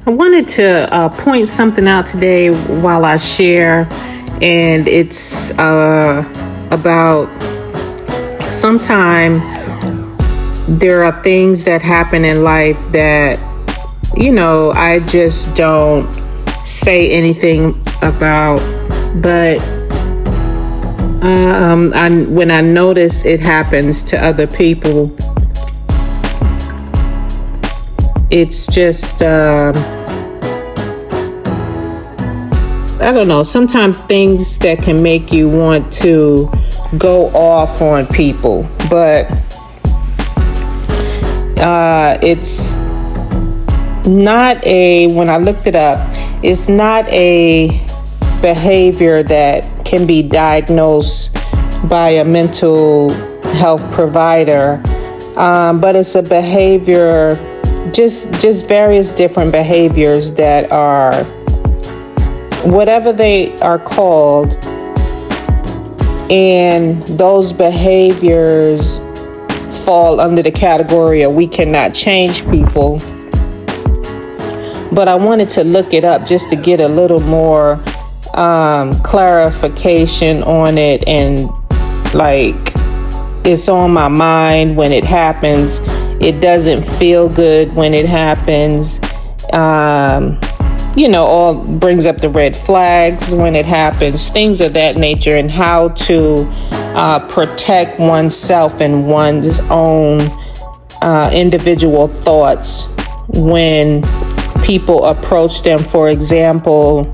I wanted to point something out today while I share, and it's about sometime there are things that happen in life that, I just don't say anything about, but when I notice it happens to other people, it's just, I don't know, sometimes things that can make you want to go off on people, but it's not when I looked it up, it's not a behavior that can be diagnosed by a mental health provider, but it's a behavior, just various different behaviors that are, whatever they are called, and those behaviors fall under the category of we cannot change people. But I wanted to look it up just to get a little more clarification on it, and it's on my mind when it happens. It doesn't feel good when it happens. All brings up the red flags when it happens, things of that nature, and how to protect oneself and one's own individual thoughts when people approach them. For example,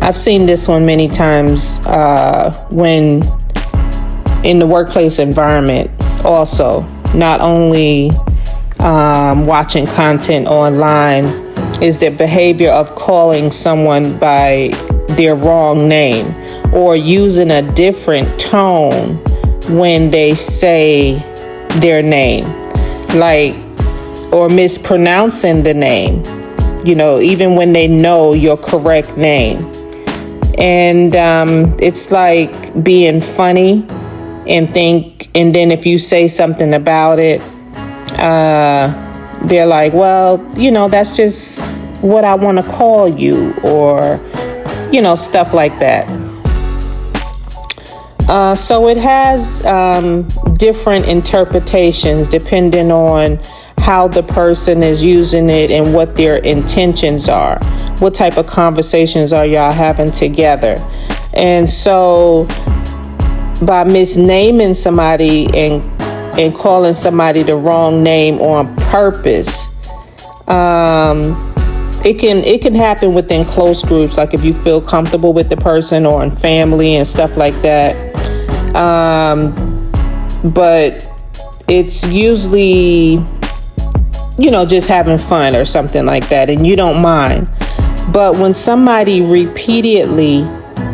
I've seen this one many times when in the workplace environment also, not only watching content online, is the behavior of calling someone by their wrong name or using a different tone when they say their name, or mispronouncing the name, even when they know your correct name. And it's like being funny and then if you say something about it, they're like, well, that's just what I want to call you, or, stuff like that. So it has different interpretations depending on how the person is using it and what their intentions are. What type of conversations are y'all having together? And so by misnaming somebody and calling somebody the wrong name on purpose, it can happen within close groups, like if you feel comfortable with the person, or in family and stuff like that. But it's usually, just having fun or something like that, and you don't mind. But when somebody repeatedly,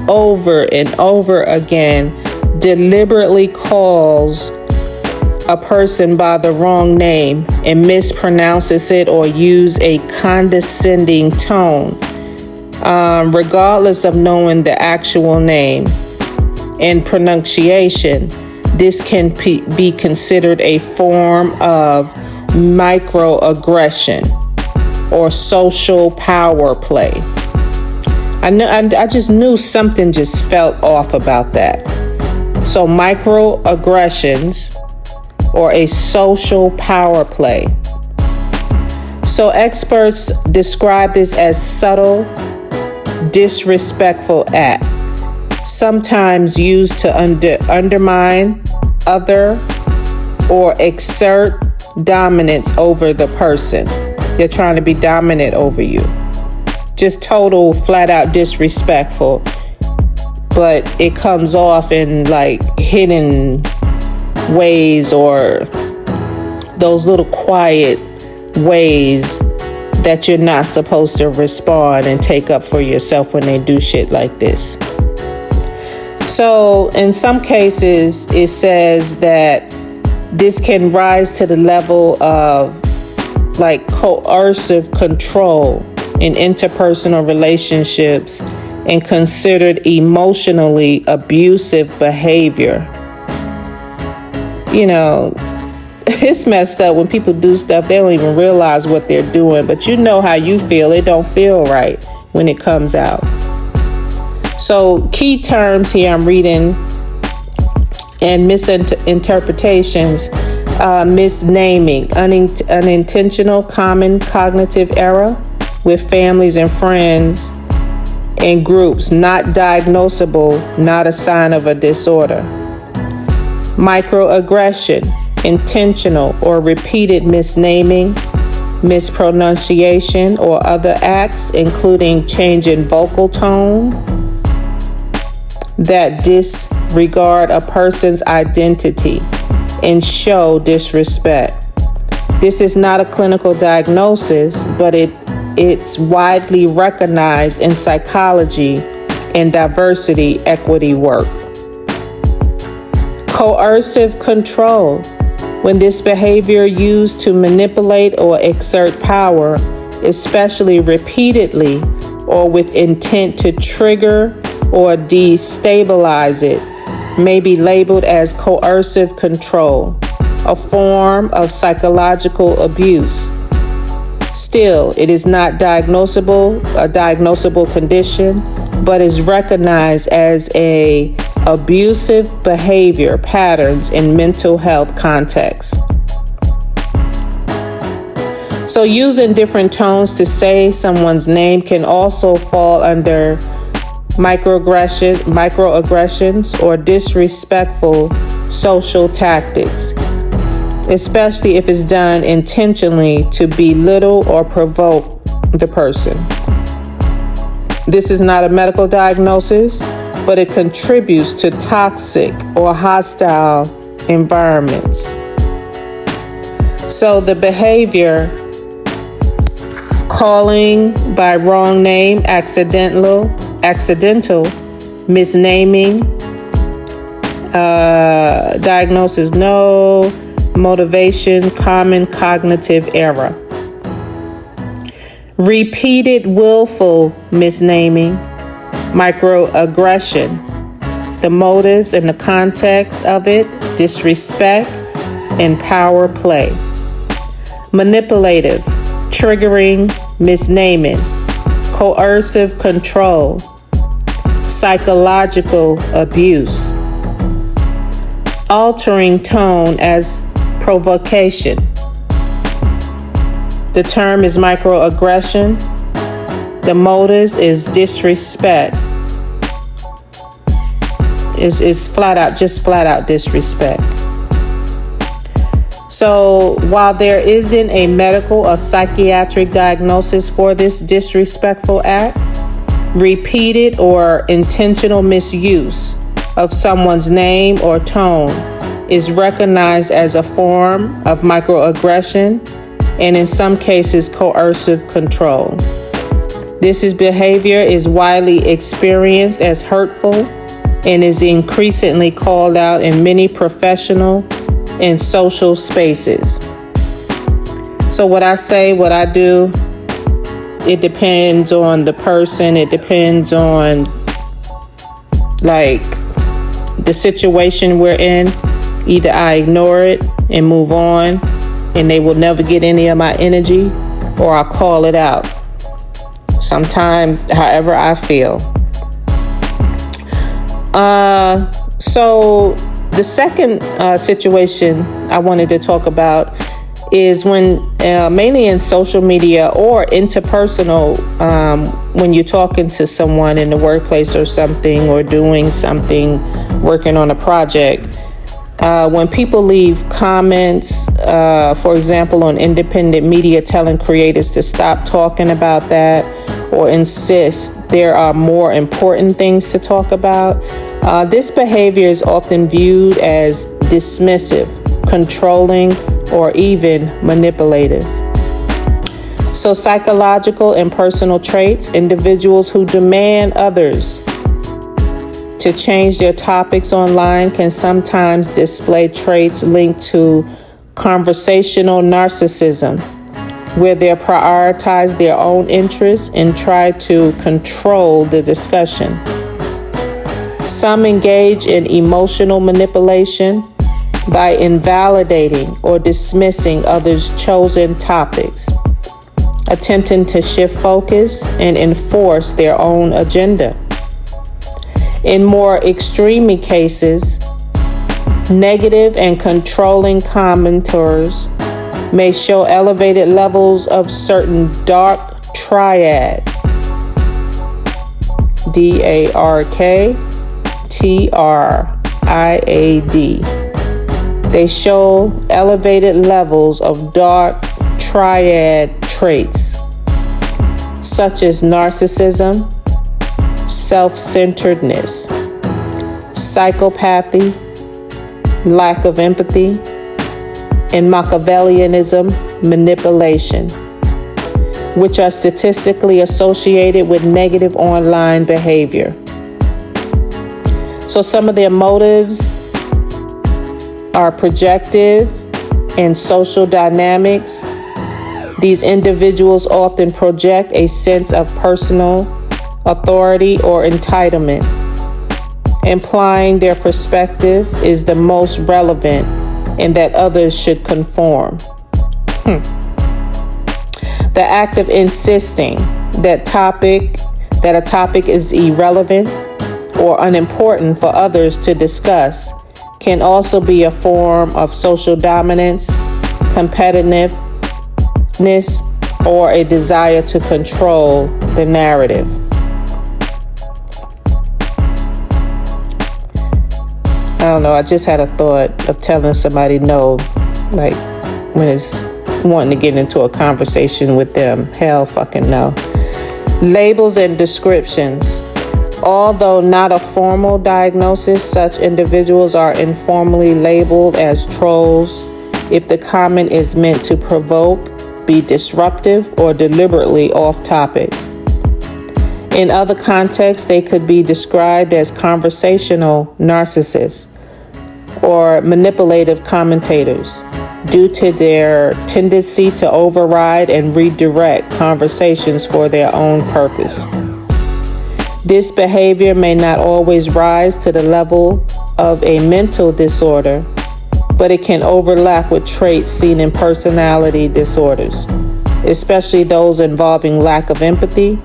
over and over again, deliberately calls a person by the wrong name and mispronounces it or use a condescending tone, regardless of knowing the actual name and pronunciation, this can be considered a form of microaggression or social power play. I just knew something just felt off about that. So microaggressions or a social power play. So experts describe this as subtle, disrespectful act, sometimes used to undermine other or exert dominance over the person. They're trying to be dominant over you. Just total, flat out disrespectful. But it comes off in hidden ways, or those little quiet ways that you're not supposed to respond and take up for yourself when they do shit like this. So in some cases, it says that this can rise to the level of coercive control in interpersonal relationships and considered emotionally abusive behavior. it's messed up when people do stuff. They don't even realize what they're doing, but you know how you feel. It don't feel right when it comes out. So key terms here I'm reading and misinterpretations, misnaming, unintentional common cognitive error with families and friends and groups, not diagnosable, not a sign of a disorder. Microaggression, intentional or repeated misnaming, mispronunciation, or other acts, including change in vocal tone, that disregard a person's identity and show disrespect. This is not a clinical diagnosis, but it's widely recognized in psychology and diversity equity work. Coercive control, when this behavior used to manipulate or exert power, especially repeatedly or with intent to trigger or destabilize it, may be labeled as coercive control, a form of psychological abuse. Still, it is not a diagnosable condition, but is recognized as a abusive behavior patterns in mental health contexts. So using different tones to say someone's name can also fall under microaggressions or disrespectful social tactics, especially if it's done intentionally to belittle or provoke the person. This is not a medical diagnosis, but it contributes to toxic or hostile environments. So the behavior, calling by wrong name, accidental, misnaming, diagnosis no, motivation, common cognitive error. Repeated willful misnaming, microaggression, the motives and the context of it, disrespect and power play. Manipulative, triggering, misnaming, coercive control, psychological abuse. Altering tone as provocation. The term is microaggression. The motives is disrespect. Is flat out disrespect. So while there isn't a medical or psychiatric diagnosis for this disrespectful act, repeated or intentional misuse of someone's name or tone is recognized as a form of microaggression and in some cases coercive control. This behavior is widely experienced as hurtful and is increasingly called out in many professional and social spaces. So what I say, what I do, it depends on the person. It depends on the situation we're in. Either I ignore it and move on and they will never get any of my energy, or I'll call it out. Sometime, however I feel. So the second situation I wanted to talk about is when mainly in social media or interpersonal, when you're talking to someone in the workplace or something, or doing something, working on a project, when people leave comments, for example, on independent media telling creators to stop talking about that or insist there are more important things to talk about, this behavior is often viewed as dismissive, controlling, or even manipulative. So psychological and personal traits, individuals who demand others to change their topics online can sometimes display traits linked to conversational narcissism, where they prioritize their own interests and try to control the discussion. Some engage in emotional manipulation, by invalidating or dismissing others' chosen topics, attempting to shift focus and enforce their own agenda. In more extreme cases, negative and controlling commenters may show elevated levels of certain dark triad, DARKTRIAD. They show elevated levels of dark triad traits, such as narcissism, self-centeredness, psychopathy, lack of empathy, and Machiavellianism, manipulation, which are statistically associated with negative online behavior. So some of their motives are projective and social dynamics. These individuals often project a sense of personal authority or entitlement, implying their perspective is the most relevant and that others should conform. The act of insisting that a topic is irrelevant or unimportant for others to discuss can also be a form of social dominance, competitiveness, or a desire to control the narrative. I don't know, I just had a thought of telling somebody no, like when it's wanting to get into a conversation with them. Hell fucking no. Labels and descriptions. Although not a formal diagnosis, such individuals are informally labeled as trolls if the comment is meant to provoke, be disruptive, or deliberately off topic. In other contexts, they could be described as conversational narcissists or manipulative commentators due to their tendency to override and redirect conversations for their own purpose. This behavior may not always rise to the level of a mental disorder, but it can overlap with traits seen in personality disorders, especially those involving lack of empathy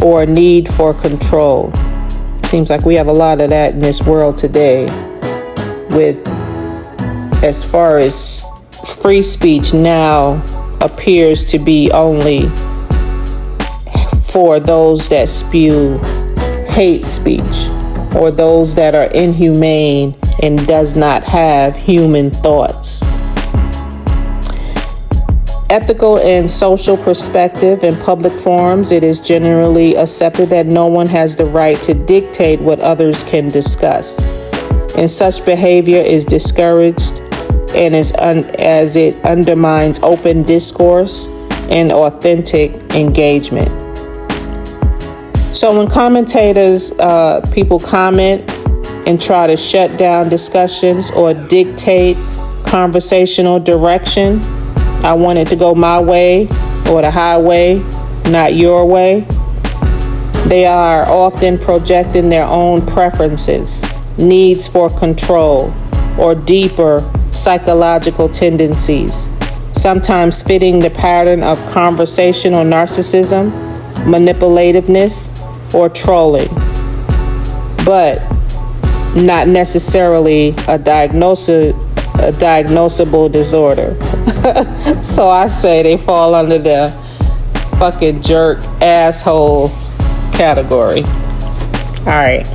or need for control. Seems like we have a lot of that in this world today, with as far as free speech now appears to be only for those that spew hate speech or those that are inhumane and does not have human thoughts. Ethical and social perspective in public forums, it is generally accepted that no one has the right to dictate what others can discuss, and such behavior is discouraged and as it undermines open discourse and authentic engagement. So when commentators, people comment and try to shut down discussions or dictate conversational direction, I want it to go my way or the highway, not your way. They are often projecting their own preferences, needs for control, or deeper psychological tendencies, sometimes fitting the pattern of conversational narcissism, manipulativeness, or trolling, but not necessarily a diagnosable disorder. So I say they fall under the fucking jerk asshole category. All right.